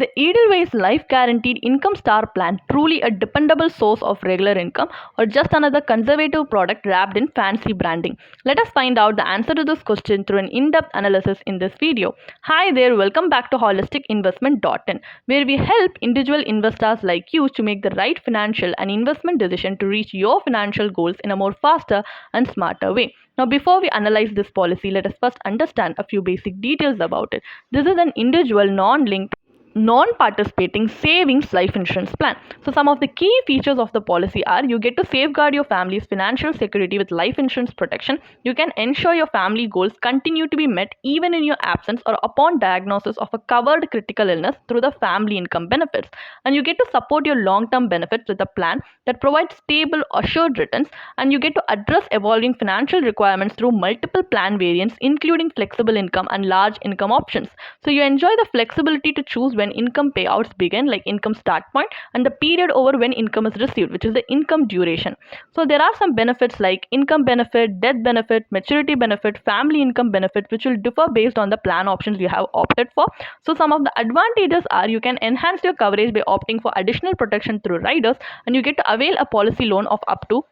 Is the Edelweiss Life Guaranteed Income Star Plan truly a dependable source of regular income or just another conservative product wrapped in fancy branding? Let us find out the answer to this question through an in-depth analysis in this video. Hi there, welcome back to holisticinvestment.in, where we help individual investors like you to make the right financial and investment decision to reach your financial goals in a more faster and smarter way. Now, before we analyze this policy, let us first understand a few basic details about it. This is an individual, non-linked, non-participating savings life insurance plan. So some of the key features of the policy are: you get to safeguard your family's financial security with life insurance protection. You can ensure your family goals continue to be met even in your absence or upon diagnosis of a covered critical illness through the family income benefits. And you get to support your long-term benefits with a plan that provides stable, assured returns. And you get to address evolving financial requirements through multiple plan variants, including flexible income and large income options. So you enjoy the flexibility to choose when income payouts begin, like income start point, and the period over when income is received, which is the income duration. So there are some benefits like income benefit, death benefit, maturity benefit, family income benefit, which will differ based on the plan options you have opted for. So some of the advantages are: you can enhance your coverage by opting for additional protection through riders, and you get to avail a policy loan of up to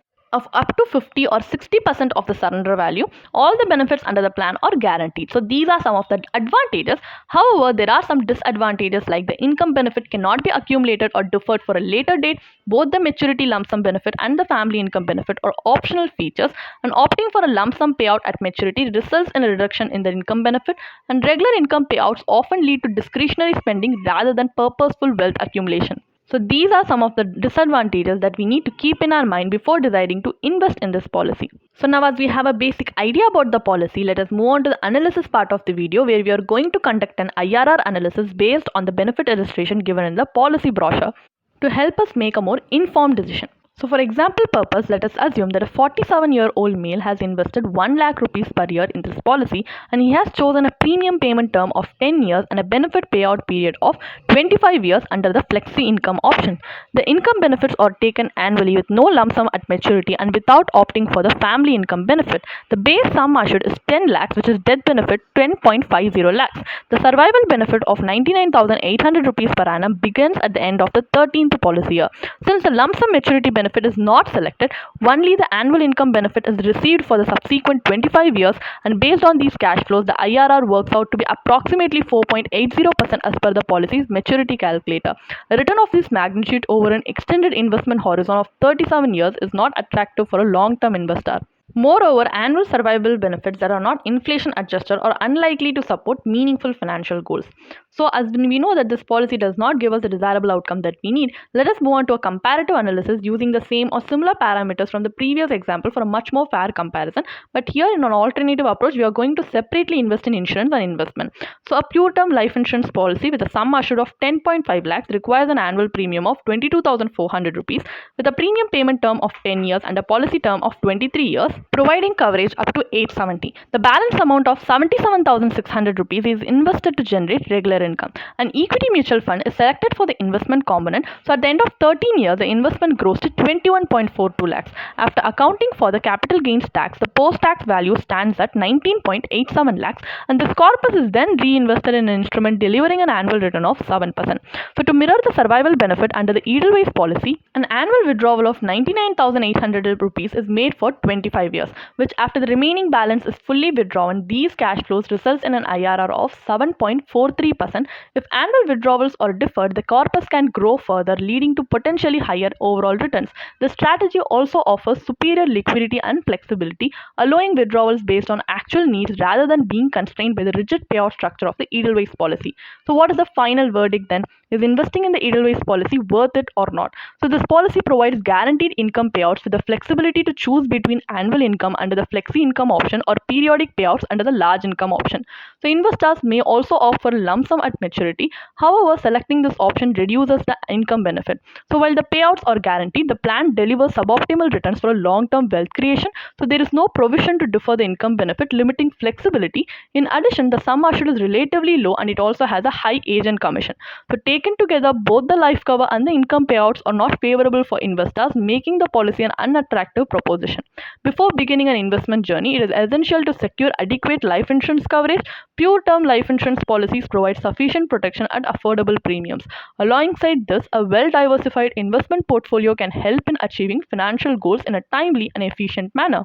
50 or 60% of the surrender value. All the benefits under the plan are guaranteed. So these are some of the advantages. However, there are some disadvantages, like the income benefit cannot be accumulated or deferred for a later date. Both the maturity lump sum benefit and the family income benefit are optional features, and opting for a lump sum payout at maturity results in a reduction in the income benefit, and regular income payouts often lead to discretionary spending rather than purposeful wealth accumulation. So these are some of the disadvantages that we need to keep in our mind before deciding to invest in this policy. So now, as we have a basic idea about the policy, let us move on to the analysis part of the video, where we are going to conduct an IRR analysis based on the benefit illustration given in the policy brochure to help us make a more informed decision. So for example purpose, let us assume that a 47-year-old male has invested 1 lakh rupees per year in this policy, and he has chosen a premium payment term of 10 years and a benefit payout period of 25 years under the flexi income option. The income benefits are taken annually with no lump sum at maturity and without opting for the family income benefit. The base sum assured is 10 lakhs, which is death benefit 10.50 lakhs. The survival benefit of 99,800 rupees per annum begins at the end of the 13th policy year. Since the lump sum maturity benefit is not selected, only the annual income benefit is received for the subsequent 25 years, and based on these cash flows, the IRR works out to be approximately 4.80% as per the policy's maturity calculator. A return of this magnitude over an extended investment horizon of 37 years is not attractive for a long-term investor. Moreover, annual survival benefits that are not inflation adjusted are unlikely to support meaningful financial goals. So as we know that this policy does not give us the desirable outcome that we need, let us move on to a comparative analysis using the same or similar parameters from the previous example for a much more fair comparison. But here, in an alternative approach, we are going to separately invest in insurance and investment. So a pure term life insurance policy with a sum assured of 10.5 lakhs requires an annual premium of 22,400 rupees with a premium payment term of 10 years and a policy term of 23 years, providing coverage up to 870. The balance amount of 77,600 rupees is invested to generate regular income. An equity mutual fund is selected for the investment component. So at the end of 13 years, the investment grows to 21.42 lakhs. After accounting for the capital gains tax, the post-tax value stands at 19.87 lakhs, and this corpus is then reinvested in an instrument delivering an annual return of 7%. So to mirror the survival benefit under the Edelweiss policy, an annual withdrawal of 99,800 rupees is made for 25 years, which after the remaining balance is fully withdrawn, these cash flows results in an IRR of 7.43%. If annual withdrawals are deferred, the corpus can grow further, leading to potentially higher overall returns. The strategy also offers superior liquidity and flexibility, allowing withdrawals based on actual needs rather than being constrained by the rigid payout structure of the Edelweiss policy. So what is the final verdict then? Is investing in the Edelweiss policy worth it or not? So this policy provides guaranteed income payouts with the flexibility to choose between annual income under the flexi income option or periodic payouts under the large income option. So investors may also opt for a lump sum at maturity. However, selecting this option reduces the income benefit. So while the payouts are guaranteed, the plan delivers suboptimal returns for a long-term wealth creation. So there is no provision to defer the income benefit, limiting flexibility. In addition, the sum assured is relatively low, and it also has a high agent commission. So Taken together, both the life cover and the income payouts are not favorable for investors, making the policy an unattractive proposition. Before beginning an investment journey, it is essential to secure adequate life insurance coverage. Pure term life insurance policies provide sufficient protection at affordable premiums. Alongside this, a well diversified investment portfolio can help in achieving financial goals in a timely and efficient manner.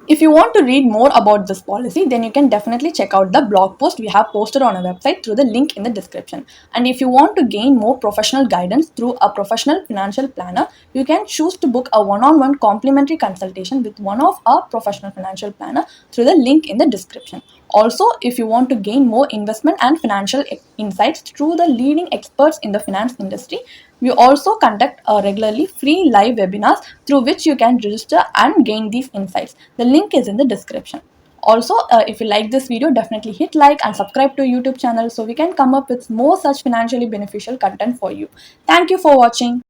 If you want to read more about this policy, then you can definitely check out the blog post we have posted on our website through the link in the description. And if you want to gain more professional guidance through a professional financial planner, you can choose to book a one-on-one complimentary consultation with one of our professional financial planner through the link in the description. Also, if you want to gain more investment and financial insights through the leading experts in the finance industry, we also conduct regularly free live webinars through which you can register and gain these insights. The link is in the description. Also, if you like this video, definitely hit like and subscribe to YouTube channel so we can come up with more such financially beneficial content for you. Thank you for watching.